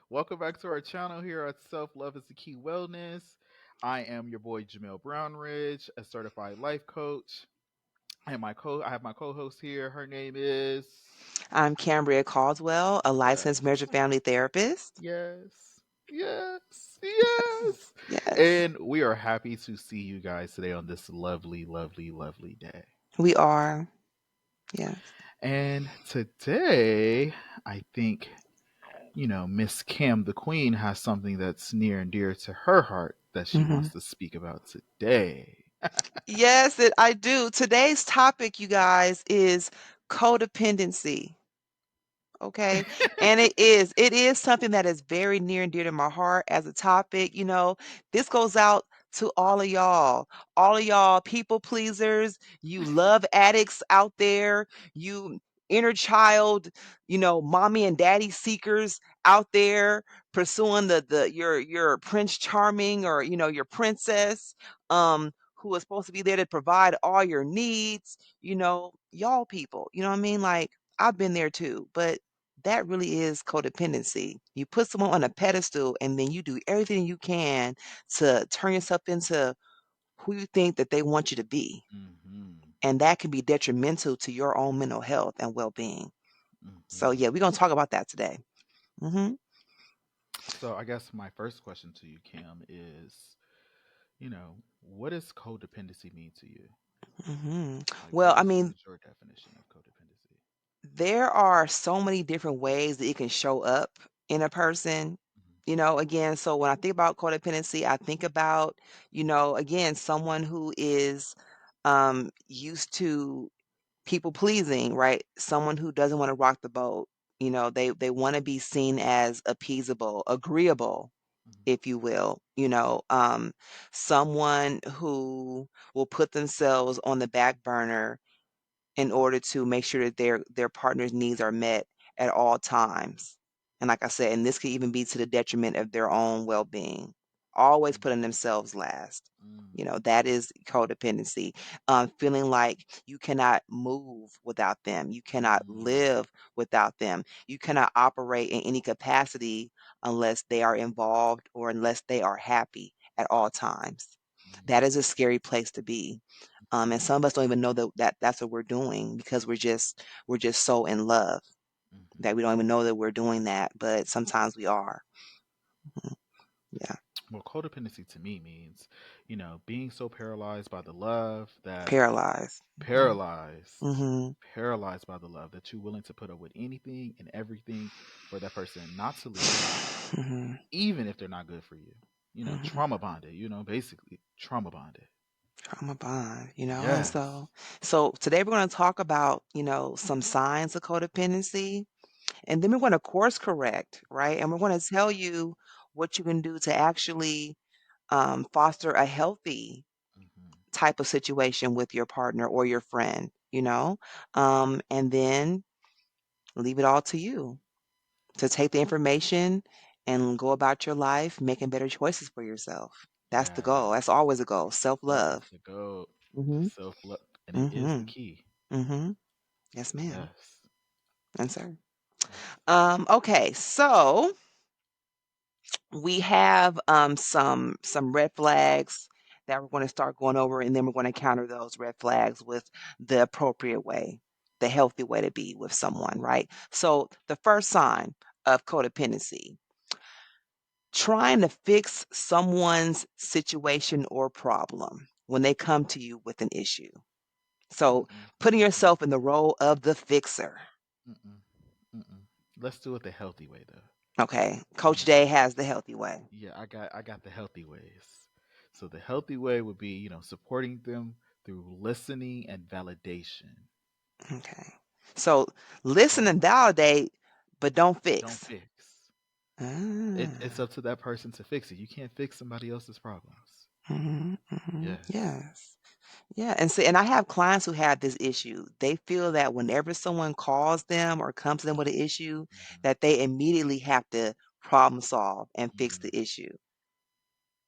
Welcome back to our channel here at Self Love is the Key Wellness. I am your boy Jamel Brownridge, a certified life coach. I have my co-host here. Her name is I'm Cambria Caldwell, a licensed Yes. marriage and family therapist. Yes. Yes. Yes. Yes, And we are happy to see you guys today on this lovely, lovely, lovely day. we are. Yes. And today, I think Miss Kim, the Queen, has something that's near and dear to her heart that she hmm wants to speak about today. Yes, I do. Today's topic, you guys, is codependency. Okay. And it is something that is very near and dear to my heart as a topic. This goes out to all of y'all people pleasers, you love addicts out there, you inner child, mommy and daddy seekers out there pursuing your prince charming or your princess who is supposed to be there to provide all your needs, y'all people, you know what I mean? Like I've been there too, but that really is codependency. You put someone on a pedestal and then you do everything you can to turn yourself into who you think that they want you to be. Hmm. And that can be detrimental to your own mental health and well being. So, Hmm. yeah, we're going to talk about that today. hmm So I guess my first question to you, Kim, is, what does codependency mean to you? hmm Like, Well, I what mean, is your definition of codependency? there are so many different ways that it can show up in a person. Again, so when I think about codependency, I think about, again, someone who is used to people pleasing, right? Someone who doesn't want to rock the boat. They want to be seen as appeasable, agreeable, Hmm. if you will. Someone who will put themselves on the back burner in order to make sure that their partner's needs are met at all times. And like I said, and this could even be to the detriment of their own well-being. Always putting themselves last. That is codependency. Feeling like you cannot move without them. You cannot Mm-hmm. live without them. You cannot operate in any capacity unless they are involved or unless they are happy at all times. That is a scary place to be. And some of us don't even know that's what we're doing because we're just so in love Hmm. that we don't even know that we're doing that, but sometimes we are. Mhm. Yeah, Well, codependency to me means, being so paralyzed by the love that paralyzed. paralyzed, Mhm. paralyzed by the love that you're willing to put up with anything and everything for that person not to leave, Mhm. even if they're not good for you. Mhm. Trauma bonded, basically trauma bonded. Trauma bond, and Yes. so today we're going to talk about, some signs of codependency, and then we're going to course correct, right? And we're going to tell you what you can do to actually foster a healthy Hmm. type of situation with your partner or your friend, and then leave it all to you to take the information and go about your life making better choices for yourself. That's the goal. That's Yes. always a goal. Self That is love. the goal. Mm-hmm. Self love. And it is the Mm-hmm. key. Mm-hmm. Yes, ma'am. Yes. And sir. Yes. Okay, so we have some red flags that we're going to start going over, and then we're going to counter those red flags with the appropriate way, the healthy way to be with someone, right? So the first sign of codependency, trying to fix someone's situation or problem when they come to you with an issue. So Mm-mm. putting Mm-mm. yourself in the role of the fixer. Mm-mm. Mm-mm. Let's do it the healthy way though. Okay. You Coach know, Jay has the healthy way. I got the healthy ways. So the healthy way would be, supporting them through listening and validation. Okay. So listen and validate, but don't Don't fix. fix. It's Ah. up to that person to fix it. You can't fix somebody else's problems. Yes. Yes. Yeah. And see, and I have clients who have this issue. They feel that whenever someone calls them or comes to them with an issue, Hmm. that they immediately have to problem solve and fix Hmm. the issue.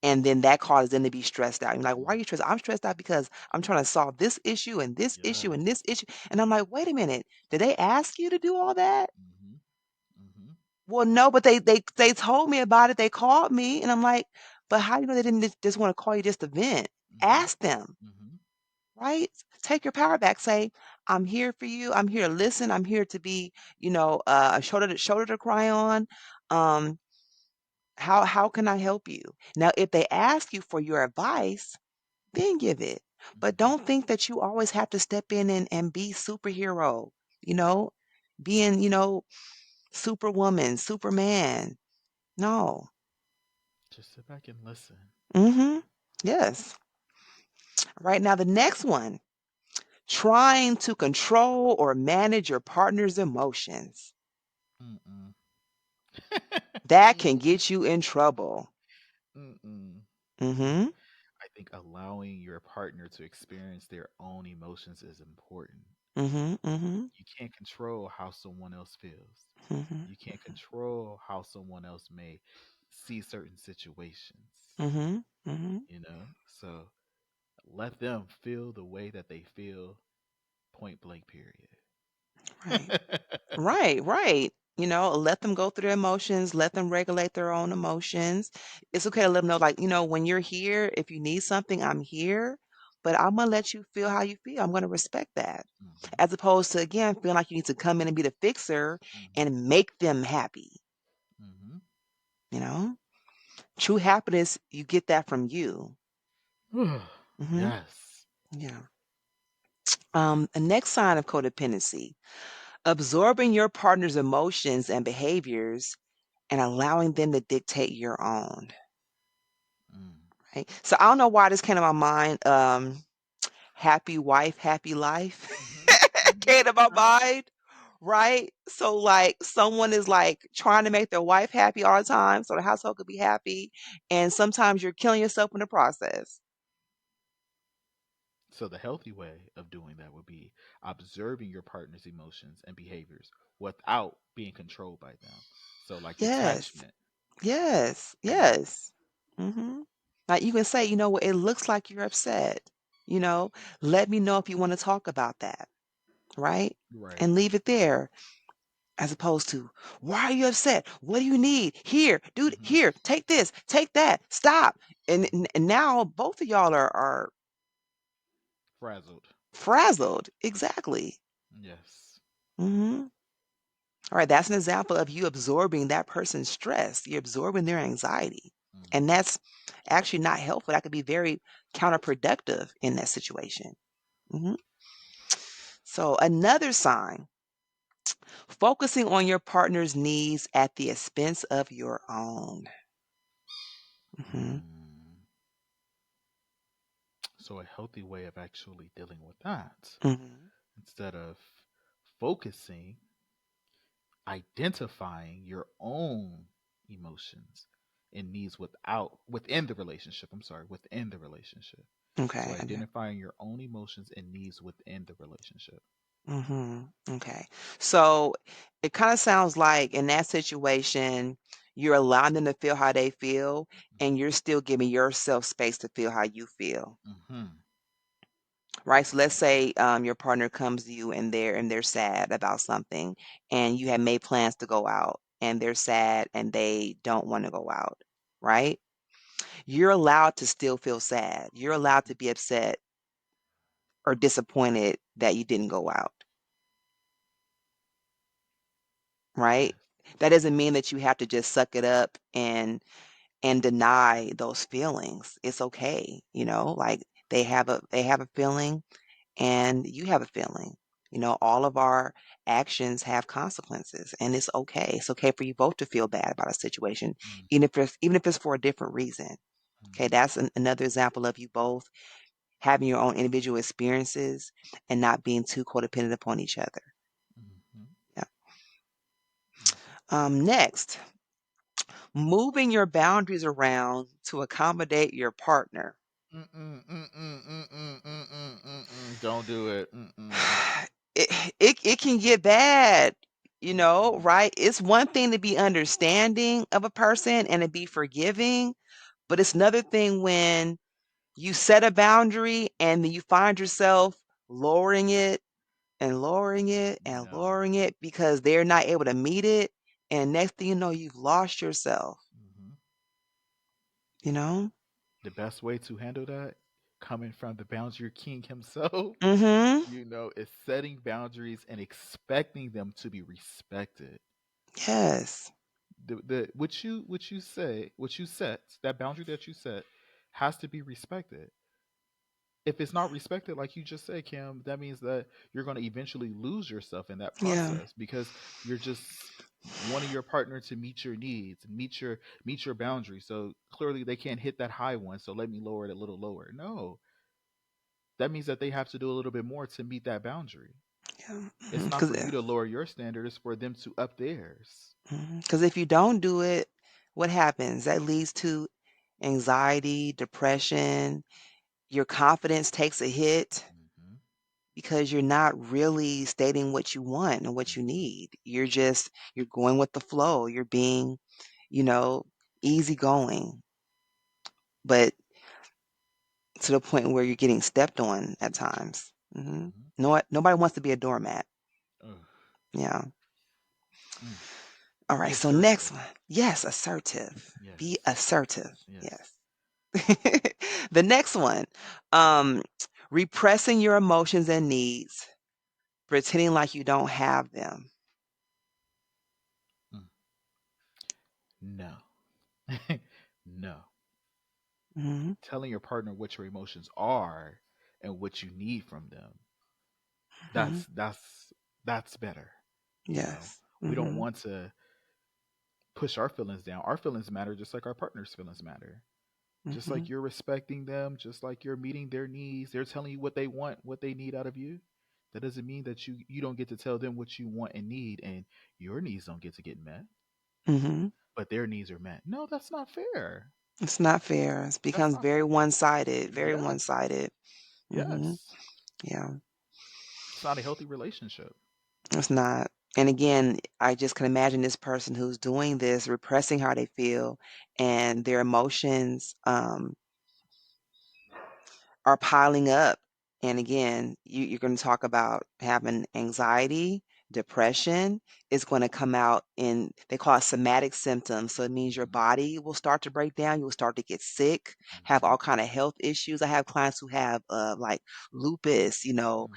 And then that causes them to be stressed out. You're like, why are Hmm. you stressed? I'm stressed out because I'm trying to solve this issue and this issue and this Yes. issue. And I'm like, wait a minute, did they ask you to do all that? Hmm. Hmm. Well, no, but they told me about it. They called me, and I'm like, but how do you know they didn't just want to call you just to vent? Mhm. Ask them, Mhm. right? Take your power back. Say, I'm here for you. I'm here to listen. I'm here to be, a shoulder to cry on. Um, how can I help you? Now, if they ask you for your advice, then give it. But Mhm. don't think that you always have to step in and be superhero, you know, being, superwoman, superman. No. Just sit back and listen. Mhm. Yes. Right now, the next one, trying to control or manage your partner's emotions. Mm-mm. That can Mm-mm. get you in trouble. Mm-mm. Mhm. I think allowing your partner to experience their own emotions is important. Mhm. Mhm. You can't control how someone else feels. Mhm. You can't control how someone else may see certain situations, Mhm. Mhm. you know? So let them feel the way that they feel, point blank, period. Right. Right, right. Let them go through their emotions, let them regulate their own emotions. It's okay to let them know, like, when you're here, if you need something, I'm here, but I'm gonna let you feel how you feel. I'm gonna respect that. Hmm. As opposed to, again, feeling like you need to come in and be the fixer Hmm. and make them happy, Hmm. you know? True happiness, you get that from you. Hmm. Yes. Yeah. The next sign of codependency, absorbing your partner's emotions and behaviors and allowing them to dictate your own. Mm. Right? So I don't know why this came to my mind. Happy wife, happy life Hmm. Hmm. came to my Uh-huh. mind. Right? So like someone is like trying to make their wife happy all the time so the household could be happy. And sometimes you're killing yourself in the process. So the healthy way of doing that would be observing your partner's emotions and behaviors without being controlled by them. So like Yes. detachment, Yes. you know. Yes. Hmm. Like you can say, what, it looks like you're upset. You know, let me know if you want to talk about that. Right? Right. And leave it there. As opposed to, why are you upset? What do you need? Here, dude, Hmm. here, take this, take that, stop. And now both of y'all are Frazzled. frazzled. Exactly. Yes. Hmm. All right, that's an example of you absorbing that person's stress. You're absorbing their anxiety. And Hmm. that's actually not helpful. That could be very counterproductive in that situation. Hmm. So, another sign, focusing on your partner's needs at the expense of your own. Hmm. Mm. So a healthy way of actually dealing with that, Hmm. instead of focusing, identifying your own emotions and needs within the relationship. I'm sorry, within the relationship. So Okay, okay. identifying your own emotions and needs within the relationship. Okay. So it kind of sounds like in that situation, you're allowing them to feel how they feel, and you're still giving yourself space to feel how you feel. Hmm. Right. So let's Exactly. say your partner comes to you and they're sad about something, and you have made plans to go out, and they're sad and they don't want to go out. Right. You're allowed to still feel sad. You're allowed to Hmm. be upset or disappointed that you didn't go out. Right? Yes. That doesn't mean that you have to just suck it up and deny those feelings. It's okay, like they have a feeling and you have a feeling. All of our actions have consequences and it's okay. It's okay for you both to feel bad about a situation, Hmm. even if it's for a different reason. Okay, Hmm. that's another example of you both having your own individual experiences and not being too codependent upon each other. Hmm. Yeah. Hmm. Next, moving your boundaries around to accommodate your partner. Mm-mm, mm-mm, mm-mm, mm-mm, mm-mm. Don't do it. Mm-mm, It can get bad, mm-mm. right? It's one thing to be understanding of a person and to be forgiving, but it's another thing when you set a boundary and then you find yourself lowering it and lowering it and No. lowering it because they're not able to meet it. And next thing you know, you've lost yourself, Hmm. you know? The best way to handle that, coming from the boundary king himself, Mhm. is setting boundaries and expecting them to be respected. Yes. What you set, that boundary that you set, has to be respected. If it's not respected, like you just said, Kim, that means that you're going to eventually lose yourself in that Yeah. process because you're just wanting your partner to meet your needs, meet your boundaries. So clearly they can't hit that high one. So let me lower it a little lower. No, that means that they have to do a little bit more to meet that boundary. Yeah. It's not Cuz for you to lower your standard; it's for them to up theirs. cuz if you don't do it, what happens? That leads to anxiety, depression, your confidence takes a hit Hmm. because you're not really stating what you want and what you Hmm. need. You're going with the flow. You're being, you know, easygoing, but to the point where you're getting stepped on at times. Hmm. No, nobody wants to be a doormat. Ugh. Yeah. Mm. All Be right. So next assertive. one. Yes, assertive. Be Yes. assertive. Yes. Yes. The next one, um, repressing your emotions and needs, pretending like you don't have them. Mm. No. No. Hmm. Telling your partner what your emotions are and what you need from them. Hmm. That's better. You know, Yes. we don't Hmm. want to push our feelings down. Our feelings matter just like our partner's feelings matter. Just Hmm. like you're respecting them, just like you're meeting their needs, they're telling you what they want, what they need out of you. That doesn't mean that you don't get to tell them what you want and need, and your needs don't get met, Hmm. but their needs are met. No, that's not fair. It's not fair. It That's becomes not very fair. one-sided, very Yes, one-sided. Hmm. yes. Yeah, It's not a healthy relationship. it's not. And again, I just can imagine this person who's doing this, repressing how they feel and their emotions. Are piling up. And again, you're going to talk about having anxiety, depression. It's going to come out in, they call it somatic symptoms. So it means your Hmm. body will start to break down. You'll start to get sick, have Hmm. all kind of health issues. I have clients who have like lupus, Hmm.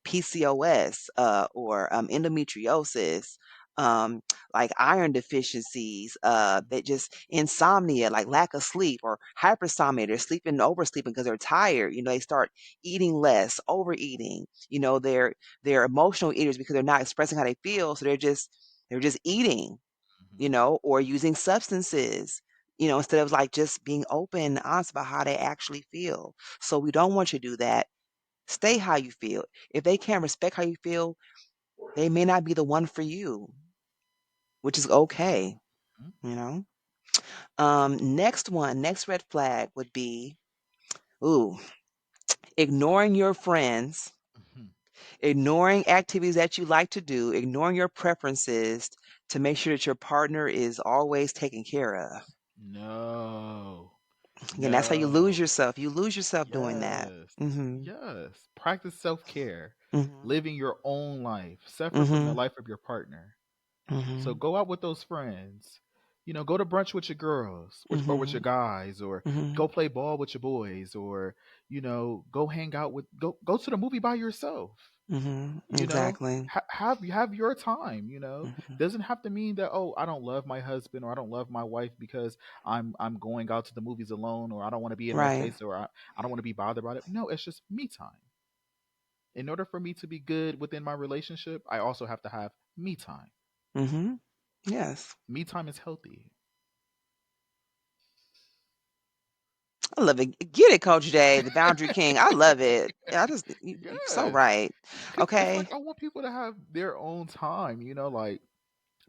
PCOS, or endometriosis. Um, like iron deficiencies, that just insomnia, like lack of sleep or hypersomnia. They're sleeping, oversleeping because they're tired. They start eating less, overeating. They're emotional eaters because they're not expressing how they feel, so they're just eating, Hmm. or using substances. Instead of like just being open and honest about how they actually feel. So we don't want you to do that. Stay how you feel. If they can't respect how you feel, they may not be the one for you, which is okay. You know. Next red flag would be, ooh, ignoring your friends, Hmm. ignoring activities that you like to do, ignoring your preferences to make sure that your partner is always taken care of. No, Again, that's how you lose no. yourself. You lose yourself doing that. Yes, Mhm. yes. Practice self care, Mhm. living your own life, separate from the Mhm. life of your partner. So Mhm. go out with those friends. Go to brunch with your girls or with your Mhm. guys, or Mhm. go play ball with your boys, or go hang out with go to the movie by yourself. Mhm. You know Exactly. have your time. Mhm. Doesn't have to mean that, oh, I don't love my husband or I don't love my wife because I'm going out to the movies alone, or I don't want to be in their Right. face, or I don't want to be bothered by it. No, it's just me time. In order for me to be good within my relationship, I also have to have me time. Mhm. Yes. Me time is healthy. I love it. Get it, Coach Day, the Boundary King. I love it. Yeah, you're so Yes, right. because it's like Okay. I want people to have their own time. Like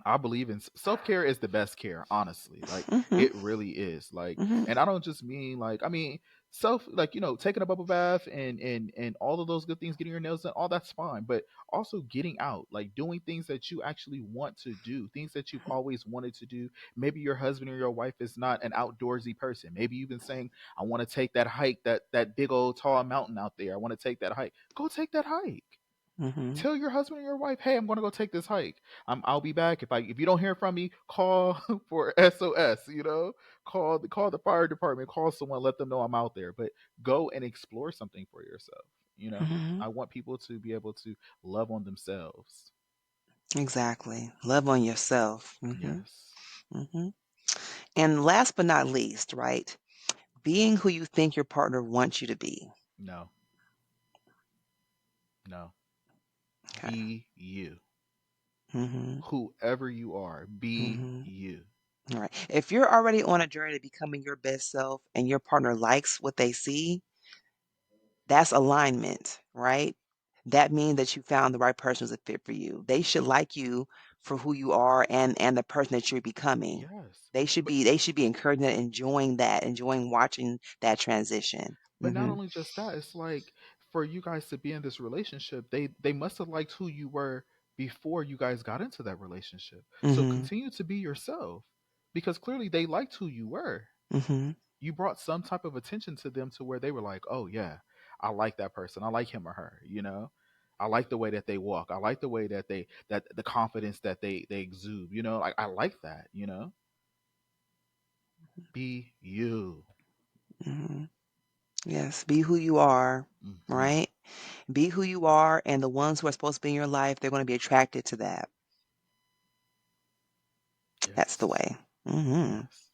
I believe in self care is the best care, honestly. Like Mhm. it really is. Like, Mhm. and I don't just mean like, I mean self, like taking a bubble bath and all of those good things, getting your nails done, all that's fine. But also getting out, like doing things that you actually want to do, things that you've always wanted to do. Maybe your husband or your wife is not an outdoorsy person. Maybe you've been saying, I want to take that hike, that big old tall mountain out there. I want to take that hike. Go take that hike. Mhm. Tell your husband or your wife, "Hey, I'm gonna go take this hike. I'll be back. If you don't hear from me, call for SOS. Call the fire department. Call someone. Let them know I'm out there. But go and explore something for yourself. Mhm. I want people to be able to love on themselves. Exactly. Love on yourself. Mhm. Yes. Mhm. And last but not least, right? Being who you think your partner wants you to be. No. No. Okay. Be you. Mhm. Whoever you are, be Mhm. you. All right. If you're already on a journey to becoming your best self and your partner likes what they see, that's alignment, right? That means that you found the right person who's a fit for you. They should like you for who you are and the person that you're becoming. Yes. They should be encouraging and enjoying that, enjoying watching that transition. But not Mhm. only just that, it's like for you guys to be in this relationship, they must have liked who you were before you guys got into that relationship. So Mhm. continue to be yourself because clearly they liked who you were. Mhm. You brought some type of attention to them to where they were like, "Oh yeah, I like that person. I like him or her." I like the way that they walk. I like the way that the confidence that they exude. Like I like that. Be you. Mhm. Yes, be who you are, Hmm. right? Be who you are, and the ones who are supposed to be in your life, they're going to be attracted to that. That's the Yes. way. Mhm. Yes.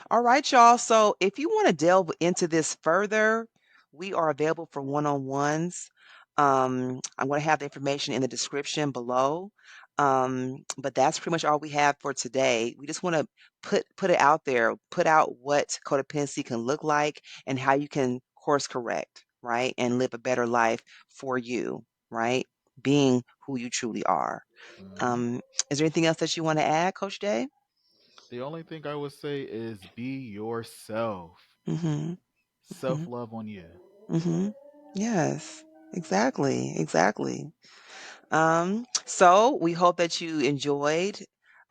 All right, y'all. So if you want to delve into this further, we are available for one-on-ones. I'm going to have the information in the description below. But that's pretty much all we have for today. We just want to put it out there, put out what codependency can look like and how you can course correct, right? And live a better life for you, right? Being who you truly are. Hmm. Um, is there anything else that you want to add, Coach Day? The only thing I would say is be yourself. Mm-hmm. Self love on you. Mhm. Yes. Exactly, exactly. So we hope that you enjoyed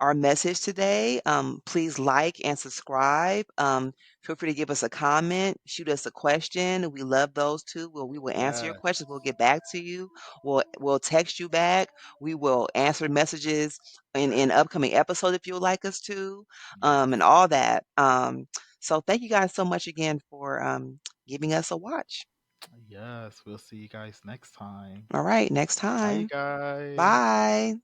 our message today. Please like and subscribe. Feel free to give us a comment, shoot us a question. We love those too. We will answer your questions. We'll Yes. get back to you. We'll text you back. We will answer messages in upcoming episodes if you would like us to, and Yes. all that. So thank you guys so much again for giving us a watch. Yes. We'll see you guys next time. All right, next Bye, time. guys. Bye.